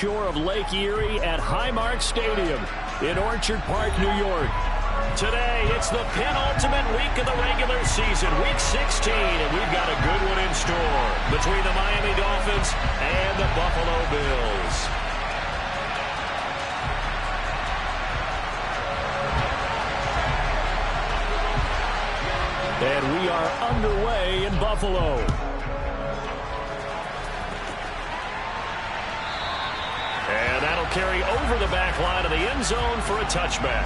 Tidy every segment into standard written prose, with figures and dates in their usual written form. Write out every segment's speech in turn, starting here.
Shore of Lake Erie at Highmark Stadium in Orchard Park, New York. Today, it's the penultimate week of the regular season, week 16, and we've got a good one in store between the Miami Dolphins and the Buffalo Bills. And we are underway in Buffalo. And that'll carry over the back line of the end zone for a touchback.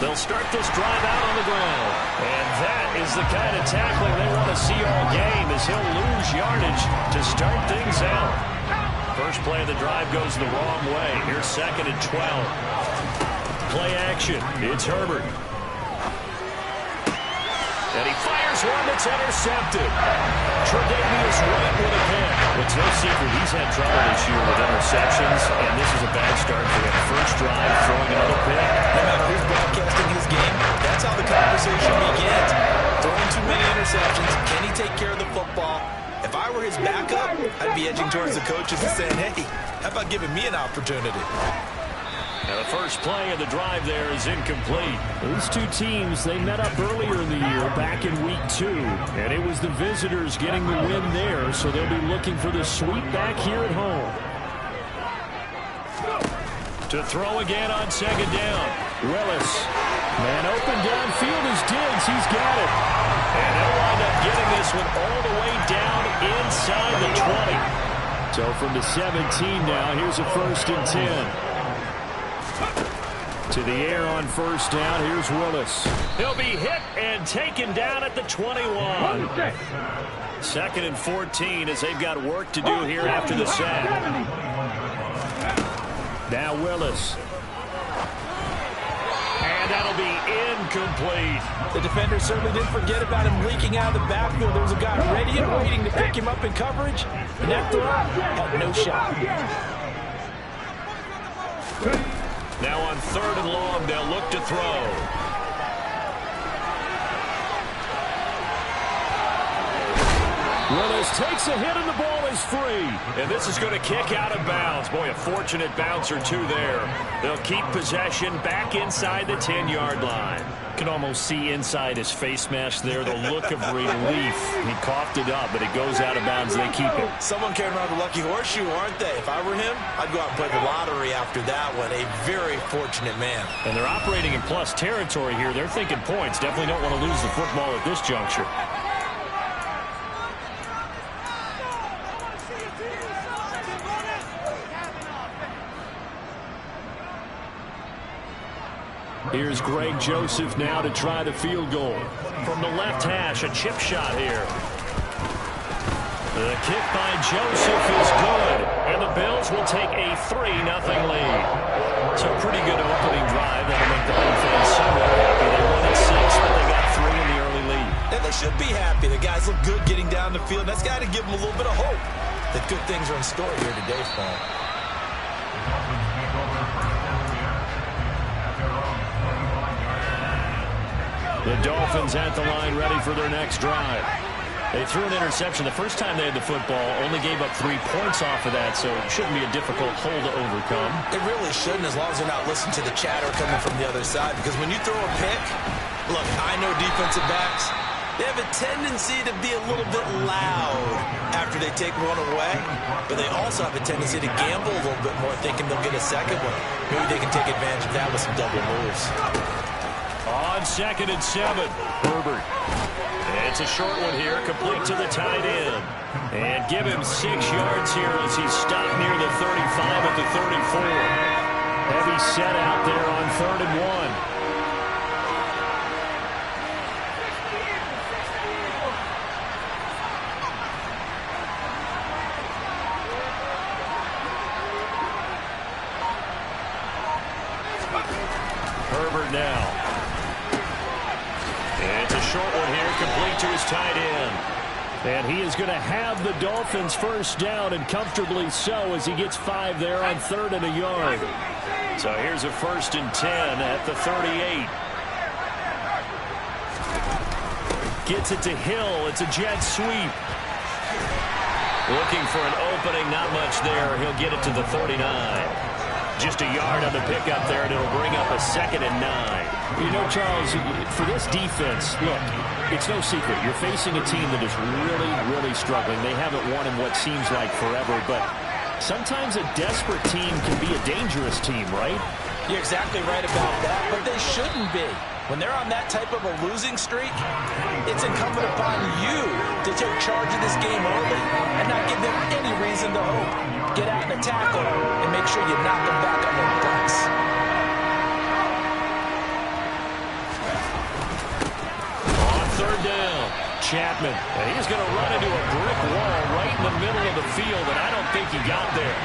They'll start this drive out on the ground. And that is the kind of tackling they want to see all game, as he'll lose yardage to start things out. First play of the drive goes the wrong way. Here's 2nd and 12. Play action. It's Herbert. And he fires one that's intercepted. Tre'Davious White with a pick. It's no secret he's had trouble this year with interceptions, and this is a bad start for him. First drive, throwing another pick. No matter who's broadcasting his game, that's how the conversation begins. Throwing too many interceptions. Can he take care of the football? If I were his backup, I'd be edging towards the coaches and saying, hey, how about giving me an opportunity? Now the first play of the drive there is incomplete. These two teams, they met up earlier in the year, back in week 2. And it was the visitors getting the win there, so they'll be looking for the sweep back here at home. To throw again on 2nd down. Willis. Man open downfield is Diggs. He's got it. And they'll wind up getting this one all the way down inside the 20. So from the 17 now, here's a 1st and 10. To the air on 1st down. Here's Willis. He'll be hit and taken down at the 21. 2nd and 14 as they've got work to do here after the sack. Now Willis. And that'll be incomplete. The defender certainly didn't forget about him leaking out of the backfield. There was a guy ready and waiting to pick him up in coverage. And that throw had no shot. Now on 3rd and long, they'll look to throw. Willis takes a hit and the ball is free. And this is going to kick out of bounds. Boy, a fortunate bounce or two there. They'll keep possession back inside the 10-yard line. Can almost see inside his face mask there the look of relief. He coughed it up, but it goes out of bounds. They keep it. Someone carrying around the lucky horseshoe, aren't they? If I were him, I'd go out and play the lottery after that one. A very fortunate man. And they're operating in plus territory here. They're thinking points. Definitely don't want to lose the football at this juncture. Here's Greg Joseph now to try the field goal. From the left hash, a chip shot here. The kick by Joseph is good, and the Bills will take a 3-0 lead. So a pretty good opening drive that'll make the home fans somewhat happy. They won at 6, but they got 3 in the early lead. And they should be happy. The guys look good getting down the field. That's got to give them a little bit of hope that good things are in store here today for them. The Dolphins at the line ready for their next drive. They threw an interception the first time they had the football, only gave up 3 points off of that, so it shouldn't be a difficult hole to overcome. It really shouldn't, as long as they're not listening to the chatter coming from the other side, because when you throw a pick, look, I know defensive backs, they have a tendency to be a little bit loud after they take one away, but they also have a tendency to gamble a little bit more, thinking they'll get a second one. Maybe they can take advantage of that with some double moves. On 2nd and 7, Herbert. It's a short one here, complete to the tight end. And give him 6 yards here as he's stopped near the 35 at the 34. Heavy set out there on 3rd and 1. Herbert now. And it's a short one here, complete to his tight end. And he is going to have the Dolphins first down, and comfortably so, as he gets 5 there on 3rd and a yard. So here's a 1st and 10 at the 38. Gets it to Hill. It's a jet sweep. Looking for an opening, not much there. He'll get it to the 39. Just a yard on the pickup there, and it'll bring up a 2nd and 9. You know, Charles, for this defense, look, it's no secret. You're facing a team that is really, really struggling. They haven't won in what seems like forever, but sometimes a desperate team can be a dangerous team, right? You're exactly right about that, but they shouldn't be. When they're on that type of a losing streak, it's incumbent upon you to take charge of this game early and not give them any reason to hope. Get out and tackle and make sure you knock them back on their butts. On 3rd down, Chapman. And he's going to run into a brick wall right in the middle of the field, and I don't think he got there.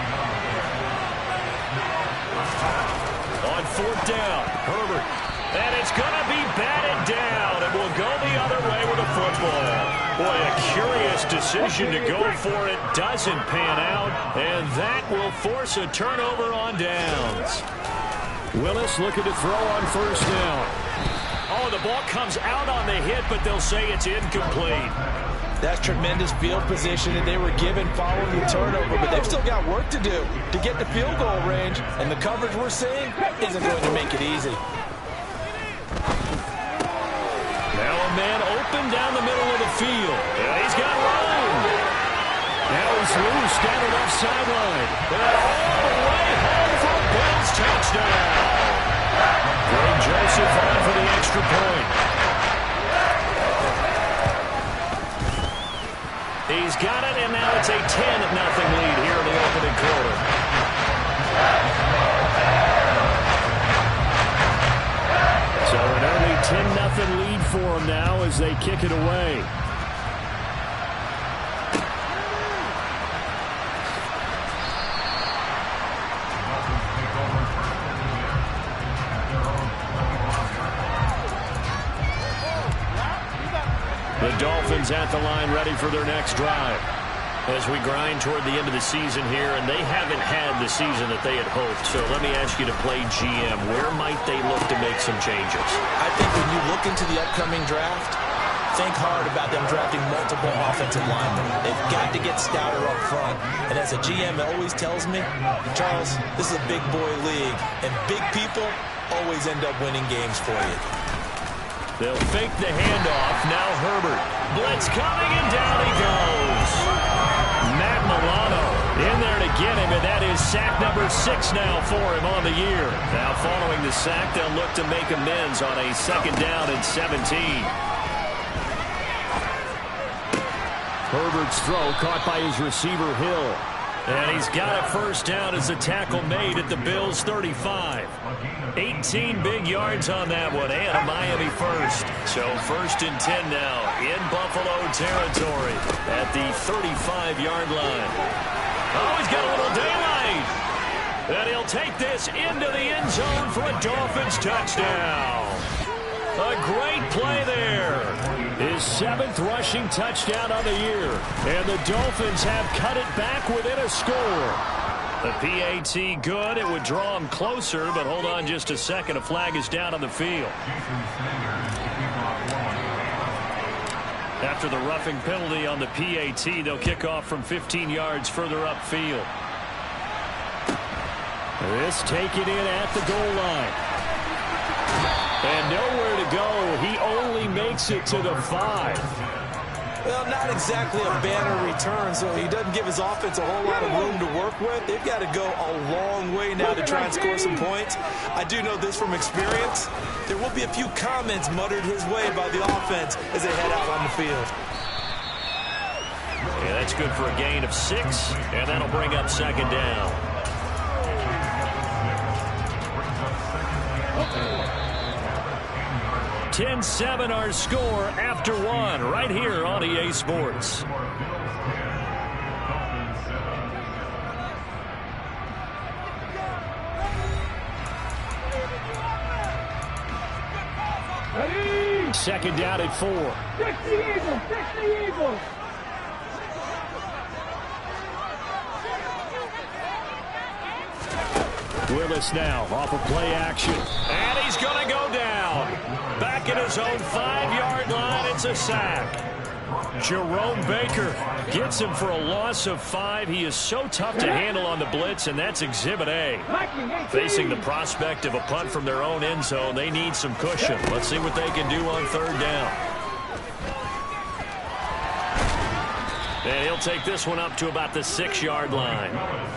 On 4th down, Herbert. And it's going to be batted down, and will go the other way with a football. Boy, a curious decision to go for it. Doesn't pan out, and that will force a turnover on downs. Willis looking to throw on 1st down. Oh, the ball comes out on the hit, but they'll say it's incomplete. That's tremendous field position that they were given following the turnover, but they've still got work to do to get the field goal range, and the coverage we're seeing isn't going to make it easy. Now a man open down the middle of the field. And he's got room. Now he's loose down the left sideline. All the way home for a Bills touchdown. Greg Joseph on for the extra point. He's got it, and now it's a 10-0 lead here in the opening quarter. So an early 10-0 lead for them now as they kick it away. The Dolphins at the line ready for their next drive. As we grind toward the end of the season here, and they haven't had the season that they had hoped. So let me ask you to play GM. Where might they look to make some changes? I think when you look into the upcoming draft, think hard about them drafting multiple offensive linemen. They've got to get stouter up front. And as a GM, it always tells me, Charles, this is a big boy league, and big people always end up winning games for you. They'll fake the handoff. Now Herbert. Blitz coming, and down he goes. Matt Milano in there to get him, and that is sack number 6 now for him on the year. Now following the sack, they'll look to make amends on a 2nd down and 17. Herbert's throw caught by his receiver, Hill. And he's got a 1st down as the tackle made at the Bills' 35. 18 big yards on that one, and a Miami first. So 1st and 10 now in Buffalo territory at the 35-yard line. Oh, he's got a little daylight. And he'll take this into the end zone for a Dolphins touchdown. A great play there. His 7th rushing touchdown of the year. And the Dolphins have cut it back within a score. The PAT good. It would draw him closer, but hold on just a second. A flag is down on the field. After the roughing penalty on the PAT, they'll kick off from 15 yards further upfield. This taken in at the goal line. And nowhere to go. He only makes it to the 5. Well, not exactly a banner return, so he doesn't give his offense a whole lot of room to work with. They've got to go a long way now to try and score some points. I do know this from experience. There will be a few comments muttered his way by the offense as they head out on the field. Yeah, that's good for a gain of 6, and that'll bring up 2nd down. Okay. 10-7 our score after 1 right here on EA Sports. Ready? Second down at 4. Fix the Eagles! Fix the Eagles! Willis now off of play action. And he's going to go down. Back at his own 5-yard line, it's a sack. Jerome Baker gets him for a loss of 5. He is so tough to handle on the blitz, and that's Exhibit A. Facing the prospect of a punt from their own end zone, they need some cushion. Let's see what they can do on 3rd down. And he'll take this one up to about the 6-yard line.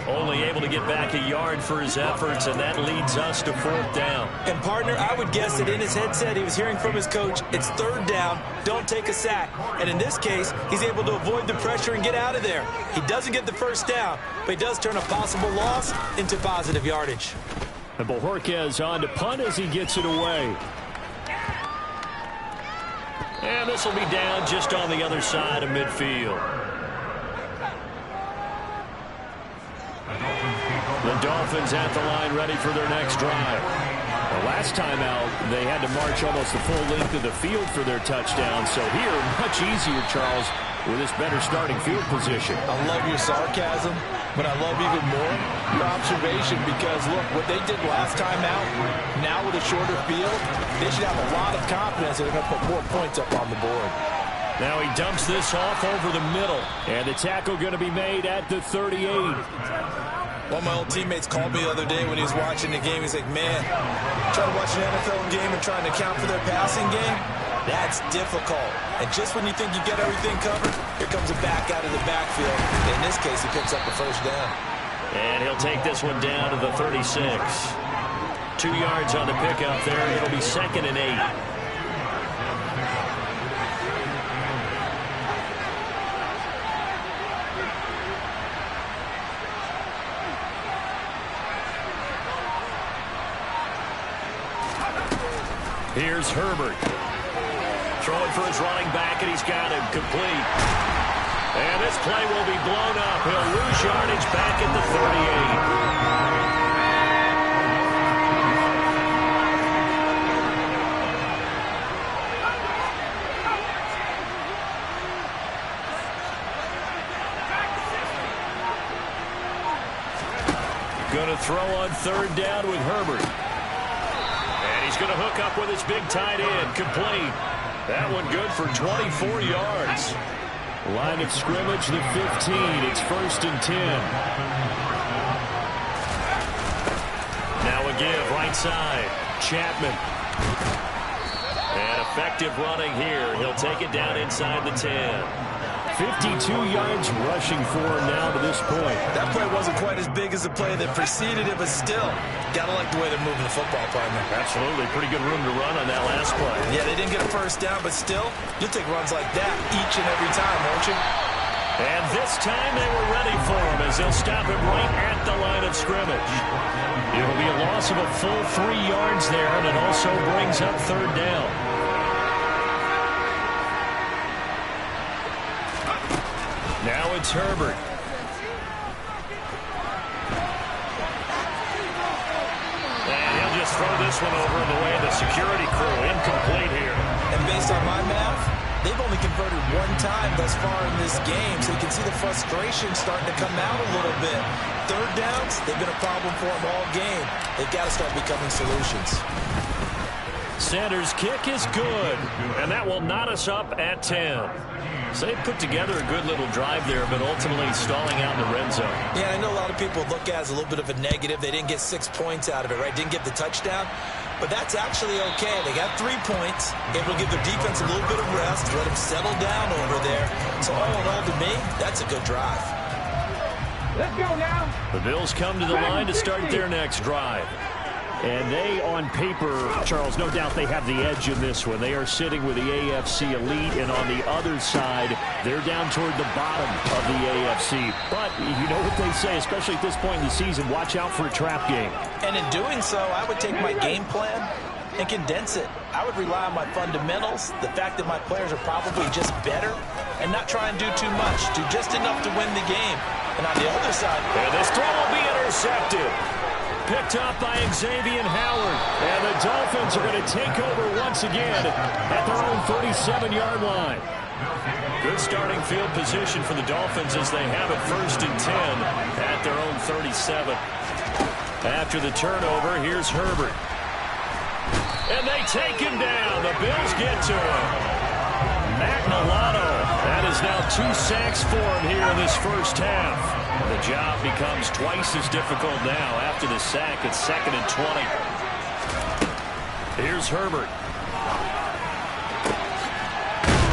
Only able to get back a yard for his efforts, and that leads us to 4th down. And, partner, I would guess that in his headset he was hearing from his coach, it's 3rd down, don't take a sack. And in this case, he's able to avoid the pressure and get out of there. He doesn't get the 1st down, but he does turn a possible loss into positive yardage. And Bojorquez on to punt as he gets it away. And this will be down just on the other side of midfield. The Dolphins at the line ready for their next drive. The last time out, they had to march almost the full length of the field for their touchdown. So here, much easier, Charles, with this better starting field position. I love your sarcasm, but I love even more your observation because, look, what they did last time out, now with a shorter field, they should have a lot of confidence that they're going to put more points up on the board. Now he dumps this off over the middle, and the tackle going to be made at the 38. One of my old teammates called me the other day when he was watching the game. He's like, man, trying to watch an NFL game and trying to account for their passing game, that's difficult. And just when you think you get everything covered, here comes a back out of the backfield. In this case, he picks up the 1st down. And he'll take this one down to the 36. 2 yards on the pickup there. It'll be 2nd and 8. Here's Herbert. Throwing for his running back, and he's got him complete. And this play will be blown up. He'll lose yardage back at the 38. Going to throw on 3rd down with Herbert. He's going to hook up with his big tight end. Complete. That one good for 24 yards. Line of scrimmage, the 15. It's 1st and 10. Now a give, right side. Chapman. And effective running here. He'll take it down inside the 10. 52 yards rushing for him now to this point. That play wasn't quite as big as the play that preceded it, but still, gotta like the way they're moving the football, partner. Absolutely. Pretty good room to run on that last play. Yeah, they didn't get a 1st down, but still, you'll take runs like that each and every time, won't you? And this time they were ready for him as they'll stop him right at the line of scrimmage. It'll be a loss of a full 3 yards there, and it also brings up 3rd down. Now it's Herbert. And he'll just throw this one over the way of the security crew. Incomplete here. And based on my math, they've only converted 1 time thus far in this game, so you can see the frustration starting to come out a little bit. 3rd downs, they've been a problem for them all game. They've got to start becoming solutions. Sanders' kick is good, and that will knot us up at 10. So they put together a good little drive there, but ultimately stalling out in the red zone. Yeah, I know a lot of people look at it as a little bit of a negative. They didn't get 6 points out of it, right? Didn't get the touchdown. But that's actually okay. They got 3 points, able to give their defense a little bit of rest, let them settle down over there. So all in all, to me, that's a good drive. Let's go now. The Bills come to the line to start their next drive. And they, on paper, Charles, no doubt they have the edge in this one. They are sitting with the AFC elite, and on the other side, they're down toward the bottom of the AFC. But you know what they say, especially at this point in the season, watch out for a trap game. And in doing so, I would take my game plan and condense it. I would rely on my fundamentals, the fact that my players are probably just better, and not try and do too much, do just enough to win the game. And on the other side, and this throw will be intercepted. Picked up by Xavier Howard. And the Dolphins are going to take over once again at their own 37-yard line. Good starting field position for the Dolphins as they have it 1st and 10 at their own 37. After the turnover, here's Herbert. And they take him down. The Bills get to him. Matt Milano. That is now 2 sacks for him here in this first half. The job becomes twice as difficult now after the sack. It's 2nd and 20. Here's Herbert.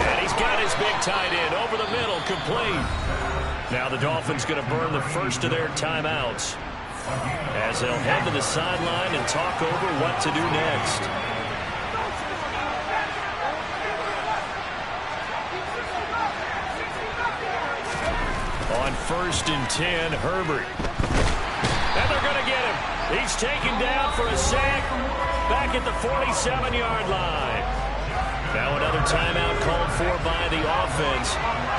And he's got his big tight end over the middle, complete. Now the Dolphins going to burn the first of their timeouts as they'll head to the sideline and talk over what to do next. On 1st and 10, Herbert. And they're going to get him. He's taken down for a sack back at the 47-yard line. Now another timeout called for by the offense.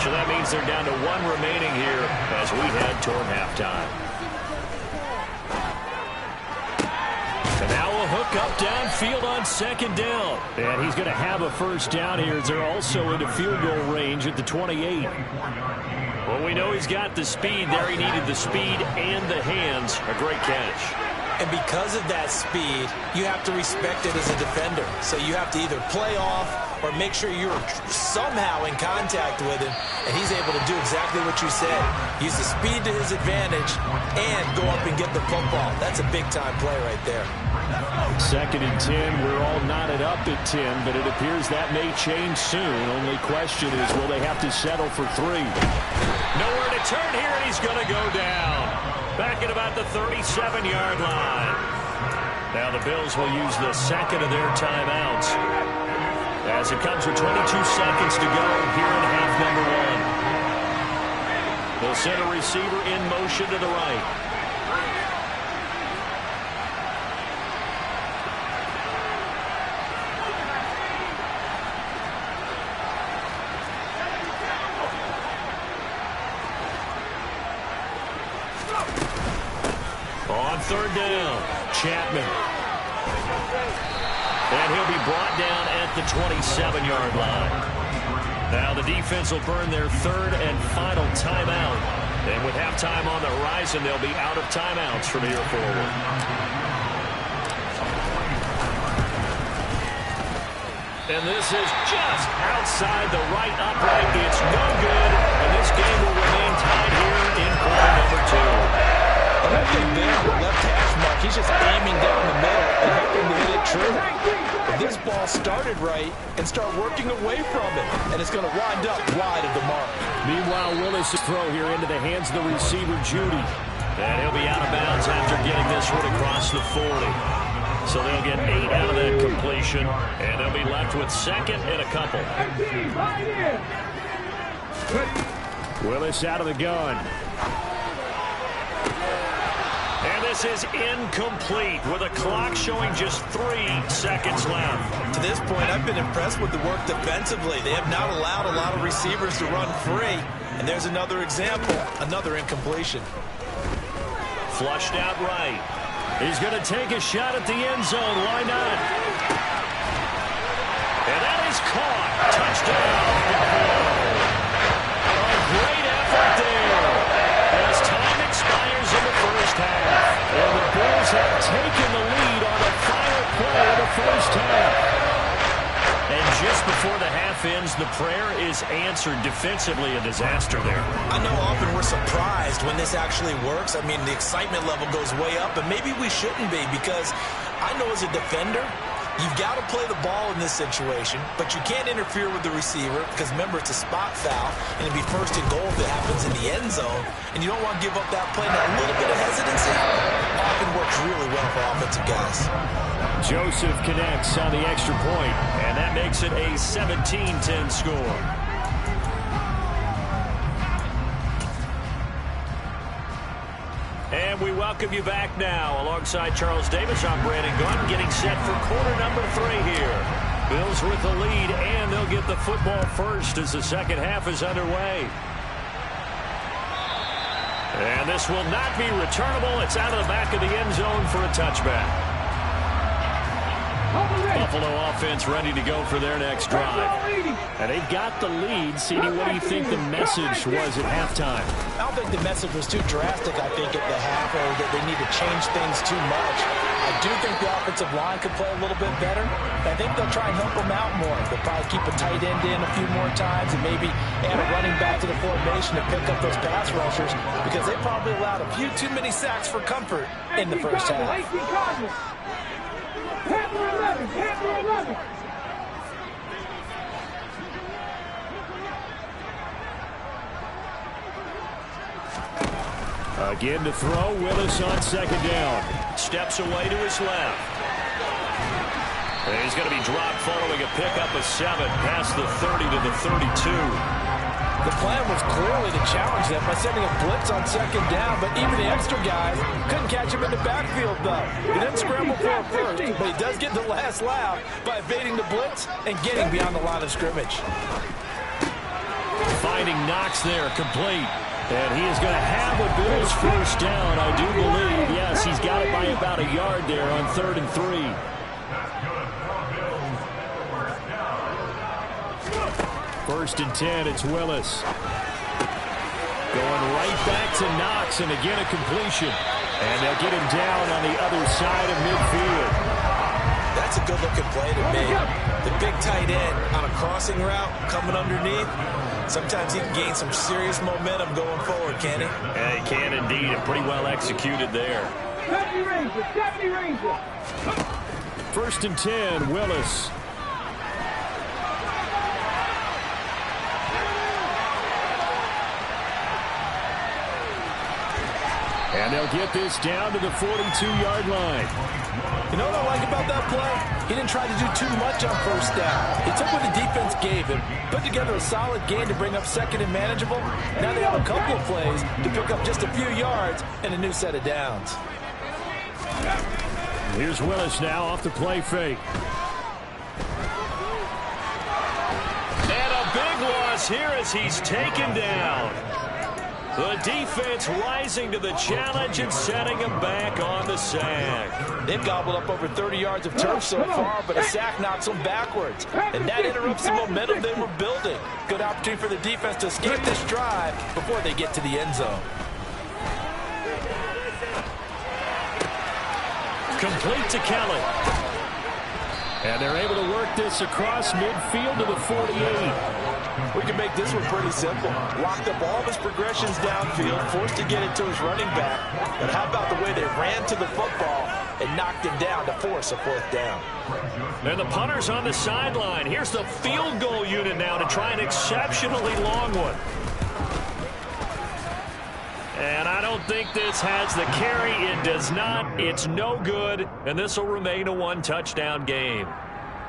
So that means they're down to 1 remaining here as we head toward halftime. And now a hook up downfield on 2nd down. And he's going to have a first down here as they're also into field goal range at the 28. Well, we know he's got the speed there. He needed the speed and the hands. A great catch. And because of that speed, you have to respect it as a defender. So you have to either play off or make sure you're somehow in contact with him. And he's able to do exactly what you said. Use the speed to his advantage and go up and get the football. That's a big-time play right there. 2nd and 10. We're all knotted up at 10, but it appears that may change soon. Only question is, will they have to settle for 3? Nowhere to turn here, and he's going to go down. Back at about the 37-yard line. Now the Bills will use the 2nd of their timeouts as it comes with 22 seconds to go here in half number 1. They'll send a receiver in motion to the right. On 3rd down, Chapman. And he'll be brought down at the 27-yard line. Now the defense will burn their 3rd and final timeout. And with halftime on the horizon, they'll be out of timeouts from here forward. And this is just outside the right upright. It's no good. And this game will remain tied here in quarter number 2. That big man, the left hash mark, he's just aiming down the middle and hoping to hit it true. If this ball started right and start working away from it, and it's going to wind up wide of the mark. Meanwhile, Willis' throw here into the hands of the receiver, Judy. And he'll be out of bounds after getting this one across the 40. So they'll get 8 out of that completion, and they'll be left with 2nd and a couple. Willis out of the gun. And this is incomplete with a clock showing just 3 seconds left. To this point, I've been impressed with the work defensively. They have not allowed a lot of receivers to run free. And there's another example, another incompletion. Flushed out right. He's going to take a shot at the end zone. Why not? And that is caught. Touchdown. A great effort there. As time expires in the first half. And the Bills have taken the lead on the final play of the first half. And just before the half ends, the prayer is answered. Defensively, a disaster there. I know often we're surprised when this actually works. I mean, the excitement level goes way up, and maybe we shouldn't be, because I know as a defender, you've got to play the ball in this situation, but you can't interfere with the receiver because, remember, it's a spot foul, and it'd be 1st and goal if it happens in the end zone, and you don't want to give up that play. Now, a little bit of hesitancy often works really well for offensive guys. Joseph connects on the extra point, and that makes it a 17-10 score. And we welcome you back now. Alongside Charles Davis, I'm Brandon Gunn, getting set for quarter number 3 here. Bills with the lead, and they'll get the football first as the second half is underway. And this will not be returnable. It's out of the back of the end zone for a touchback. Buffalo offense ready to go for their next drive. And they've got the lead. CD, what do you think the message was at halftime? I don't think the message was too drastic, I think, at the half, or that they need to change things too much. I do think the offensive line could play a little bit better. I think they'll try and help them out more. They'll probably keep a tight end in a few more times and maybe add a running back to the formation to pick up those pass rushers, because they probably allowed a few too many sacks for comfort in the first half. Again to throw. Willis on second down. Steps away to his left. And he's going to be dropped following a pickup of 7 past the 30 to the 32. The plan was clearly to challenge them by sending a blitz on second down, but even the extra guys couldn't catch him in the backfield, though. He didn't scramble for a first, but he does get the last laugh by evading the blitz and getting beyond the line of scrimmage. Finding Knox there, complete. And he is going to have a Bills first down, I do believe. Yes, he's got it by about a yard there on 3rd and 3. First and 10, it's Willis. Going right back to Knox, and again a completion. And they'll get him down on the other side of midfield. That's a good-looking play to me. The big tight end on a crossing route coming underneath. Sometimes he can gain some serious momentum going forward, can he? Yeah, he can indeed, and pretty well executed there. First and 10, Willis. And they'll get this down to the 42-yard line. You know what I like about that play? He didn't try to do too much on first down. He took what the defense gave him, put together a solid game to bring up second and manageable. Now they have a couple of plays to pick up just a few yards and a new set of downs. Here's Willis now off the play fake. And a big loss here as he's taken down. The defense rising to the challenge and setting him back on the sack. They've gobbled up over 30 yards of turf so far, but a sack knocks them backwards. And that interrupts the momentum they were building. Good opportunity for the defense to escape this drive before they get to the end zone. Complete to Kelly. And they're able to work this across midfield to the 48. We can make this one pretty simple. Locked up all of his progressions downfield, forced to get it to his running back. But how about the way they ran to the football and knocked him down to force a 4th down? And the punter's on the sideline. Here's the field goal unit now to try an exceptionally long one. And I don't think this has the carry. It does not. It's no good. And this will remain a 1-touchdown game.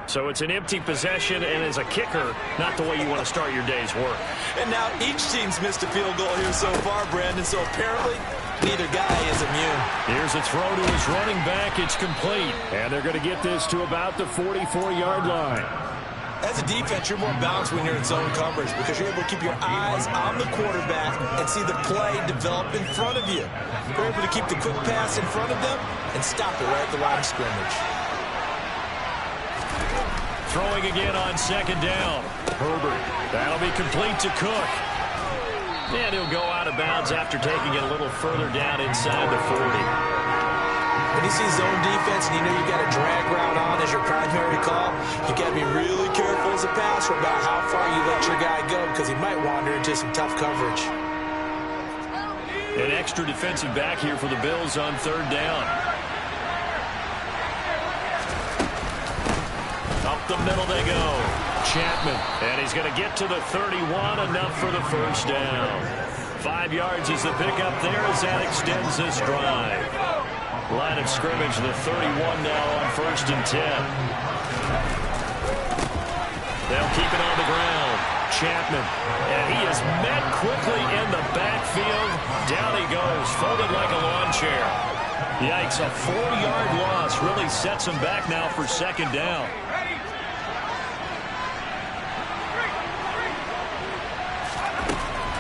So it's an empty possession, and as a kicker, not the way you want to start your day's work. And now each team's missed a field goal here so far, Brandon, so apparently neither guy is immune. Here's a throw to his running back. It's complete. And they're going to get this to about the 44-yard line. As a defense, you're more balanced when you're in zone coverage because you're able to keep your eyes on the quarterback and see the play develop in front of you. You're able to keep the quick pass in front of them and stop it right at the line of scrimmage. Throwing again on second down. Herbert. That'll be complete to Cook. And he'll go out of bounds after taking it a little further down inside the 40. When you see zone defense and you know you got a drag route on as your primary call, you got to be really careful as a passer about how far you let your guy go because he might wander into some tough coverage. An extra defensive back here for the Bills on 3rd down. Up the middle they go. Chapman. And he's going to get to the 31, enough for the first down. 5 yards is the pickup there as that extends this drive. Line of scrimmage, the 31 now on 1st and 10. They'll keep it on the ground. Chapman. And he is met quickly in the backfield. Down he goes, folded like a lawn chair. Yikes, a 4-yard loss really sets him back now for 2nd down.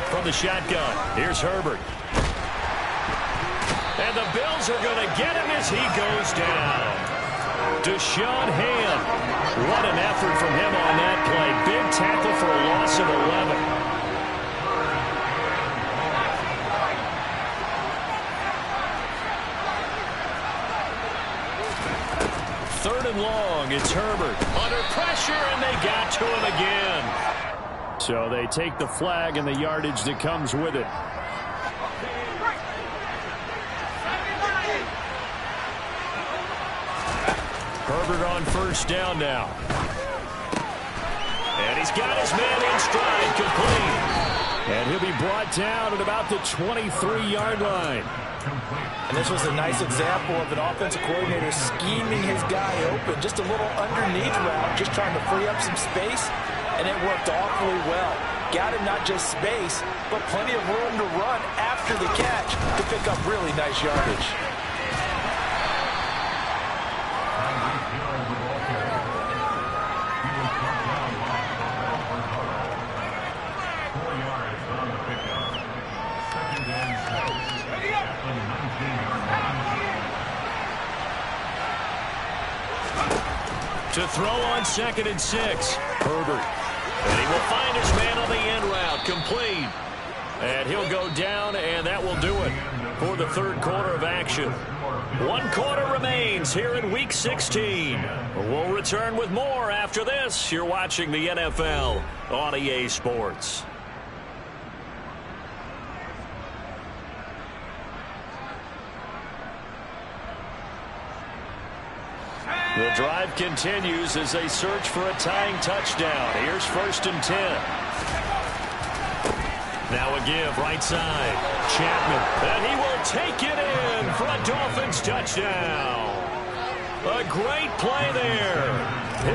From the shotgun, here's Herbert. And the Bills are going to get him as he goes down. Deshaun Ham. What an effort from him on that play. Big tackle for a loss of 11. Third and long, it's Herbert. Under pressure, and they got to him again. So they take the flag and the yardage that comes with it. Herbert on first down now. And he's got his man in stride, complete. And he'll be brought down at about the 23-yard line. And this was a nice example of an offensive coordinator scheming his guy open. Just a little underneath route, just trying to free up some space, and it worked awfully well. Got him not just space, but plenty of room to run after the catch to pick up really nice yardage. To throw on 2nd and 6. Herbert. And he will find his man on the end route. Complete. And he'll go down, and that will do it for the third quarter of action. 1 quarter remains here in Week 16. We'll return with more after this. You're watching the NFL on EA Sports. The drive continues as they search for a tying touchdown. Here's 1st and 10. Now a give, right side. Chapman, and he will take it in for a Dolphins touchdown. A great play there.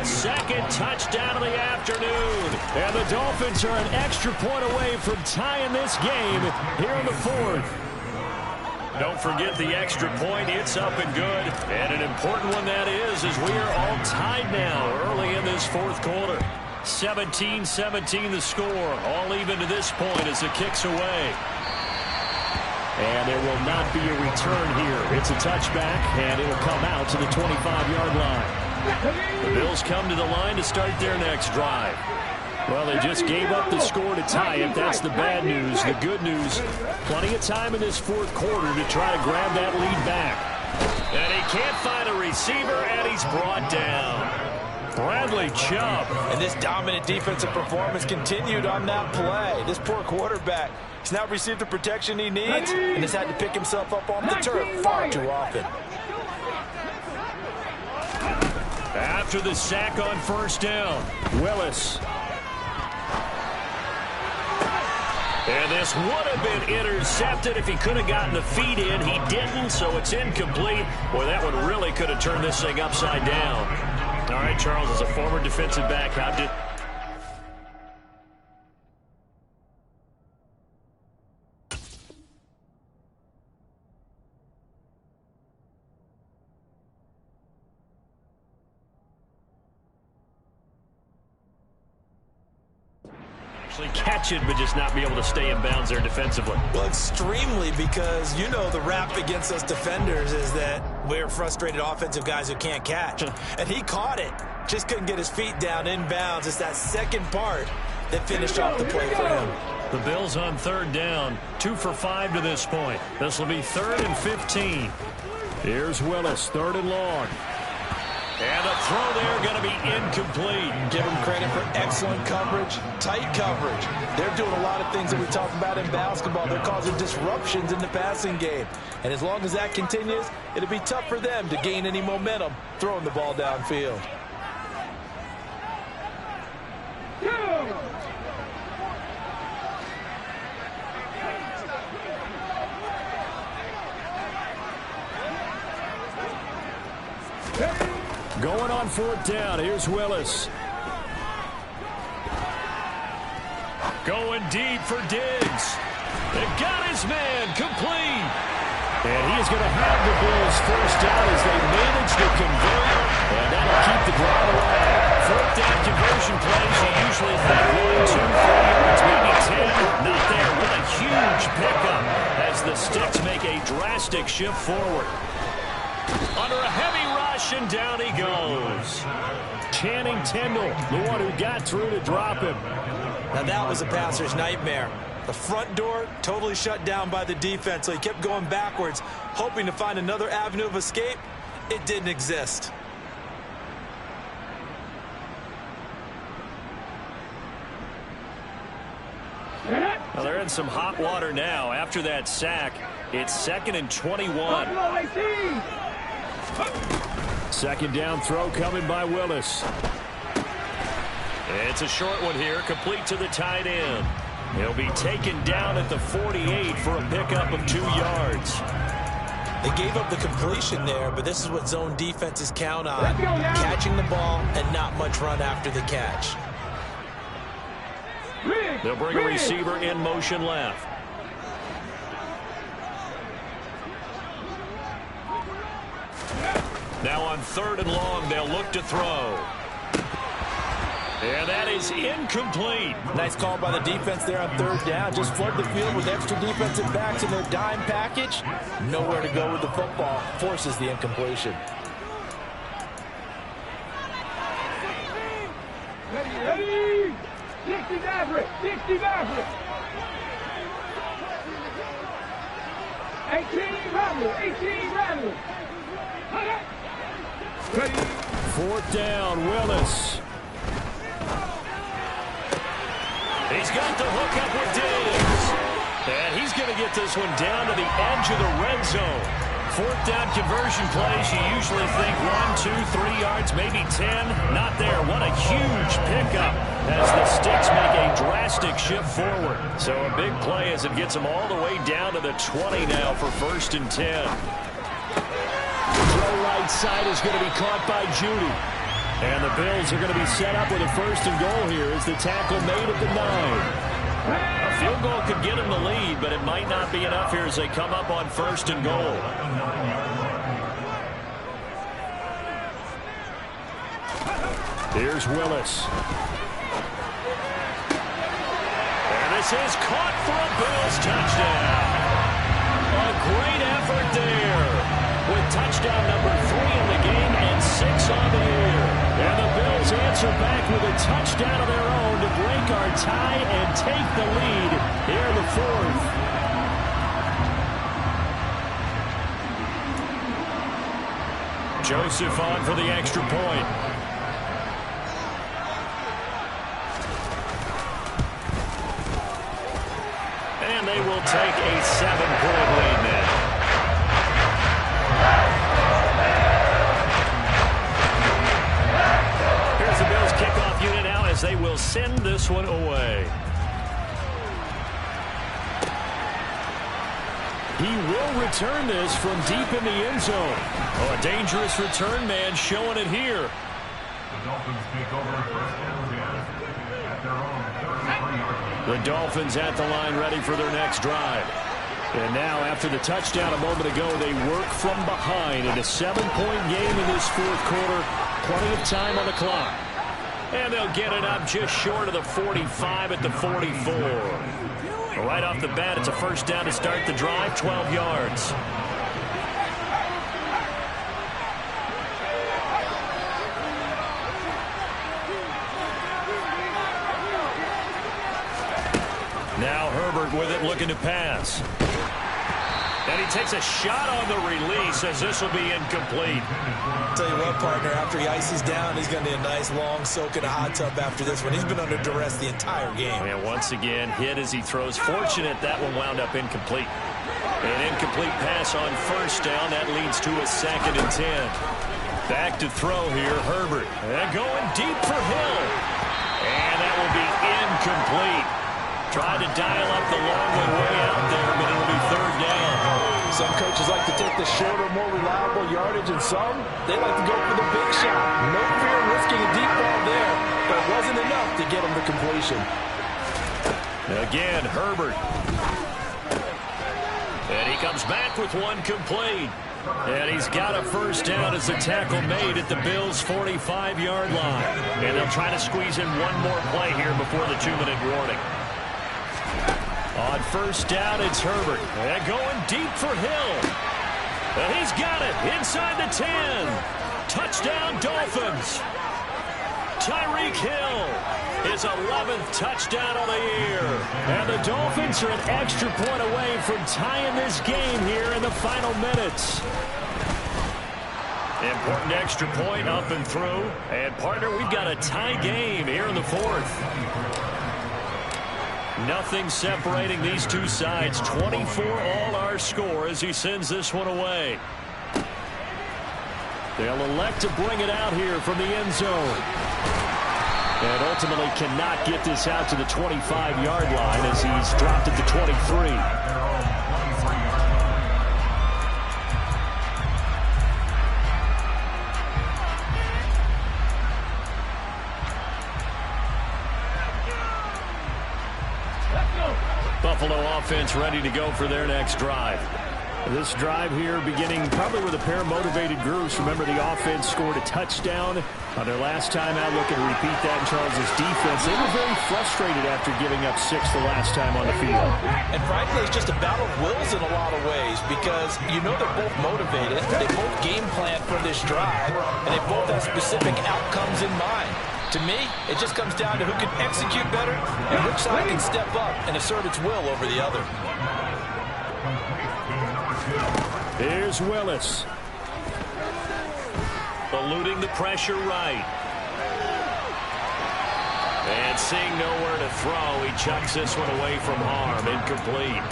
His 2nd touchdown of the afternoon. And the Dolphins are an extra point away from tying this game here in the 4th. Don't forget the extra point. It's up and good. And an important one that is, as we are all tied now early in this 4th quarter. 17-17 the score. All even to this point as the kick's away. And there will not be a return here. It's a touchback, and it'll come out to the 25-yard line. The Bills come to the line to start their next drive. Well, they just gave up the score to tie it. That's the bad news. The good news, plenty of time in this 4th quarter to try to grab that lead back. And he can't find a receiver, and he's brought down. Bradley Chubb. And this dominant defensive performance continued on that play. This poor quarterback, he's now received the protection he needs and has had to pick himself up off the turf far too often. After the sack on 1st down, Willis. And this would have been intercepted if he could have gotten the feet in. He didn't, so it's incomplete. Boy, that one really could have turned this thing upside down. All right, Charles, as a former defensive back, how did... catch it, but just not be able to stay in bounds there defensively. Well, extremely, because you know the rap against us defenders is that we're frustrated offensive guys who can't catch. And he caught it, just couldn't get his feet down in bounds. It's that second part that finished off the play for him. The Bills on 3rd down, 2 for 5 to this point. This will be 3rd and 15. Here's Willis, 3rd and long. And the throw there going to be incomplete. Give them credit for excellent coverage, tight coverage. They're doing a lot of things that we talk about in basketball. They're causing disruptions in the passing game. And as long as that continues, it'll be tough for them to gain any momentum throwing the ball downfield. Going on 4th down. Here's Willis. Going deep for Diggs. They've got his man complete. And he is going to have the Bills 1st down as they manage to convert. And that'll keep the drive alive. 4th down conversion plays. You usually think 1, 2, 3 yards, maybe 10. Not there. What a huge pickup as the Sticks make a drastic shift forward. Under a heavy rush, and down he goes. Channing Tindall, the one who got through to drop him. Now that was a passer's nightmare. The front door totally shut down by the defense, so he kept going backwards, hoping to find another avenue of escape. It didn't exist. Well, they're in some hot water now. After that sack, it's 2nd and 21. Second down throw coming by Willis. It's a short one here, complete to the tight end. He'll be taken down at the 48 for a pickup of 2 yards. They gave up the completion there, but this is what zone defenses count on. Catching the ball and not much run after the catch. They'll bring a receiver in motion left. Now on 3rd and long, they'll look to throw. And that is incomplete. Nice call by the defense there on 3rd down. Just flood the field with extra defensive backs in their dime package. Nowhere to go with the football. Forces the incompletion. Ready. 60 Maverick. 60 Maverick. 18 Maverick. 18 Maverick. Ready. 4th down, Willis. He's got the hook up with Diggs. And he's going to get this one down to the edge of the red zone. 4th down conversion plays, you usually think 1, 2, 3 yards, maybe 10. Not there. What a huge pickup as the Sticks make a drastic shift forward. So a big play as it gets them all the way down to the 20 now for 1st and 10. Throw right side is going to be caught by Judy. And the Bills are going to be set up with a 1st and goal here as the tackle made at the 9. A field goal could get them the lead, but it might not be enough here as they come up on 1st and goal. Here's Willis. And this is caught for a Bills touchdown. A great effort there with touchdown number 3 in the game and 6 on the year. And the Bills answer back with a touchdown of their own to break our tie and take the lead here in the 4th. Joseph on for the extra point. And they will take a 7-point lead now. Here's the Bills kickoff unit now as they will send this one away. He will return this from deep in the end zone. Oh, a dangerous return man showing it here. The Dolphins take over 1st and 10 at their own 33-yard line. The Dolphins at the line ready for their next drive. And now after the touchdown a moment ago, they work from behind in a 7-point game in this 4th quarter. Plenty of time on the clock. And they'll get it up just short of the 45 at the 44. Right off the bat, it's a 1st down to start the drive, 12 yards. Now Herbert with it, looking to pass. And he takes a shot on the release as this will be incomplete. Tell you what, partner, after he ices down, he's going to need a nice long soak in a hot tub after this one. He's been under duress the entire game. And once again, hit as he throws. Fortunate that one wound up incomplete. An incomplete pass on 1st down. That leads to a 2nd and 10. Back to throw here, Herbert. And going deep for Hill. And that will be incomplete. Tried to dial up the long one way out there, but it'll be 3rd down. Some coaches like to take the shorter, more reliable yardage, and some, they like to go for the big shot. No fear in risking a deep ball there, but it wasn't enough to get him the completion. Again, Herbert. And he comes back with one complete. And he's got a 1st down as the tackle made at the Bills' 45-yard line. And they'll try to squeeze in one more play here before the 2-minute warning. On 1st down, it's Herbert. And going deep for Hill. And he's got it inside the 10. Touchdown, Dolphins. Tyreek Hill, his 11th touchdown of the year. And the Dolphins are an extra point away from tying this game here in the final minutes. Important extra point up and through. And, partner, we've got a tie game here in the fourth. Nothing separating these two sides. 24 all our score as he sends this one away. They'll elect to bring it out here from the end zone. And ultimately cannot get this out to the 25-yard line as he's dropped at the 23. Buffalo offense ready to go for their next drive. This drive here beginning probably with a pair of motivated groups. Remember, the offense scored a touchdown on their last time out. Looking to repeat that in Charles' defense. They were very frustrated after giving up 6 the last time on the field. And frankly, it's just a battle of wills in a lot of ways because you know they're both motivated. They both game plan for this drive, and they both have specific outcomes in mind. To me, it just comes down to who can execute better and which side can step up and assert its will over the other. Here's Willis. Eluding the pressure right. And seeing nowhere to throw, he chucks this one away from harm. Incomplete.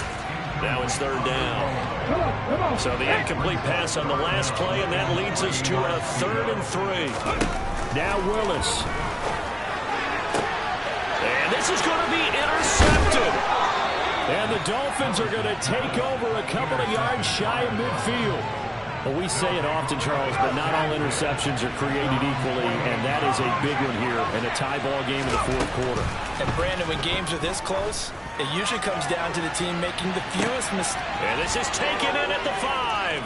Now it's third down. So the incomplete pass on the last play, and that leads us to a 3rd and 3. Now Willis. And this is going to be intercepted. And the Dolphins are going to take over a couple of yards shy of midfield. Well, we say it often, Charles, but not all interceptions are created equally, and that is a big one here in a tie ball game in the fourth quarter. And, Brandon, when games are this close, it usually comes down to the team making the fewest mistakes. And this is taken in at the 5.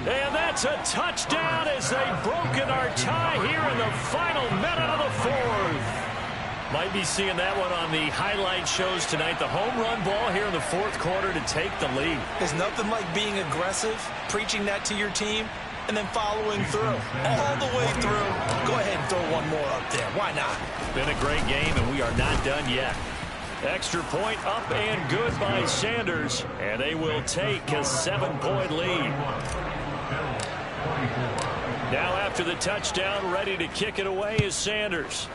And that's a touchdown as they've broken our tie here in the final minute of the fourth. Might be seeing that one on the highlight shows tonight. The home run ball here in the fourth quarter to take the lead. There's nothing like being aggressive, preaching that to your team, and then following through. All the way through. Go ahead and throw one more up there. Why not? Been a great game, and we are not done yet. Extra point up and good by Sanders, and they will take a 7-point lead. Now after the touchdown, ready to kick it away is Sanders.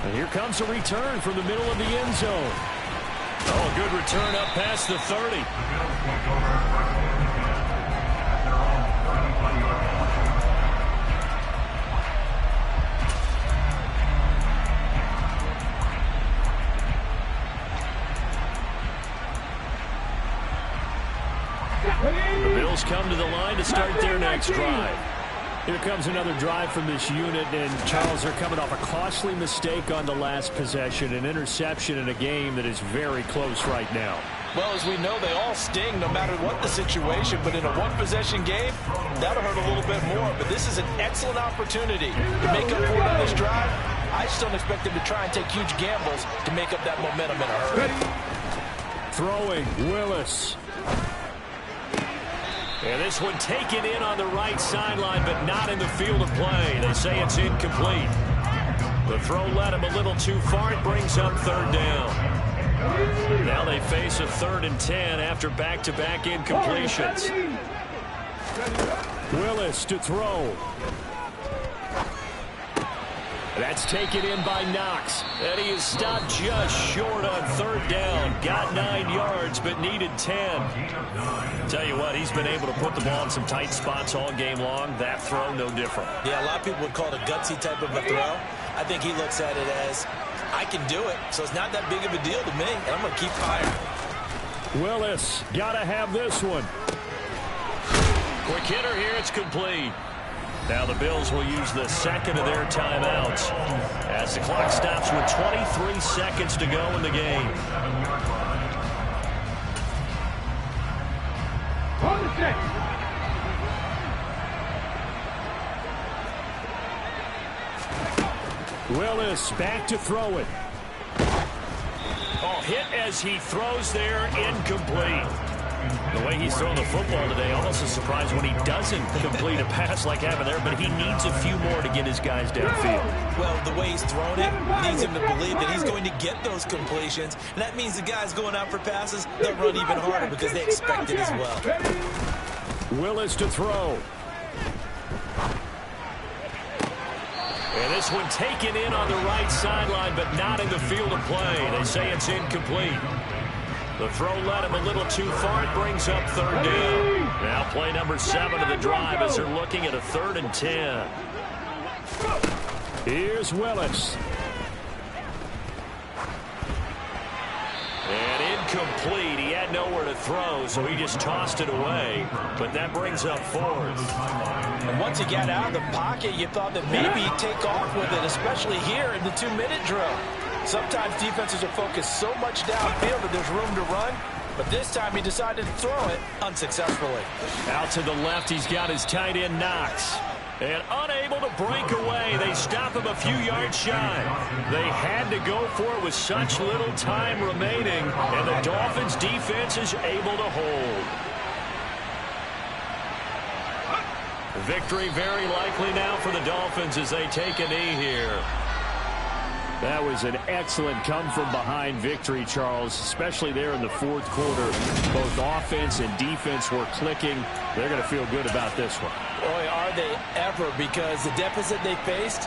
And here comes a return from the middle of the end zone. Oh, good return up past the 30. The Bills come to the line to start their next drive. Here comes another drive from this unit, and Charles, they're coming off a costly mistake on the last possession, an interception in a game that is very close right now. Well, as we know, they all sting no matter what the situation, but in a one-possession game, that'll hurt a little bit more. But this is an excellent opportunity to make up for it on this drive. I just don't expect them to try and take huge gambles to make up that momentum in a hurry. Throwing, Willis. And this one taken in on the right sideline, but not in the field of play. They say it's incomplete. The throw led him a little too far. It brings up third down. Now they face a 3rd and 10 after back-to-back incompletions. Willis to throw. That's taken in by Knox. And he is stopped just short on 3rd down. Got 9 yards, but needed 10. Tell you what, he's been able to put the ball in some tight spots all game long. That throw, no different. Yeah, a lot of people would call it a gutsy type of a throw. I think he looks at it as, I can do it, so it's not that big of a deal to me, and I'm going to keep firing. Willis, got to have this one. Quick hitter here, it's complete. Now the Bills will use the second of their timeouts as the clock stops with 23 seconds to go in the game. On the set. Willis back to throw it. ball hit as he throws there, incomplete. The way he's thrown the football today, almost a surprise when he doesn't complete a pass like happened there, but he needs a few more to get his guys downfield. Well, the way he's thrown it leads him to believe that he's going to get those completions, and that means the guys going out for passes, they'll run even harder because they expect it as well. Willis to throw. And this one taken in on the right sideline, but not in the field of play. They say it's incomplete. The throw led him a little too far. It brings up third down. Now play number 7 of the drive as they're looking at a 3rd and 10. Here's Willis. And incomplete. He had nowhere to throw, so he just tossed it away. But that brings up 4th. And once he got out of the pocket, you thought that maybe he'd take off with it, especially here in the 2-minute drill. Sometimes defenses are focused so much downfield that there's room to run, but this time he decided to throw it unsuccessfully. Out to the left, he's got his tight end Knox. And unable to break away, they stop him a few yards shy. They had to go for it with such little time remaining, and the Dolphins' defense is able to hold. Victory very likely now for the Dolphins as they take a knee here. That was an excellent come-from-behind victory, Charles, especially there in the 4th quarter. Both offense and defense were clicking. They're going to feel good about this one. Boy, are they ever, because the deficit they faced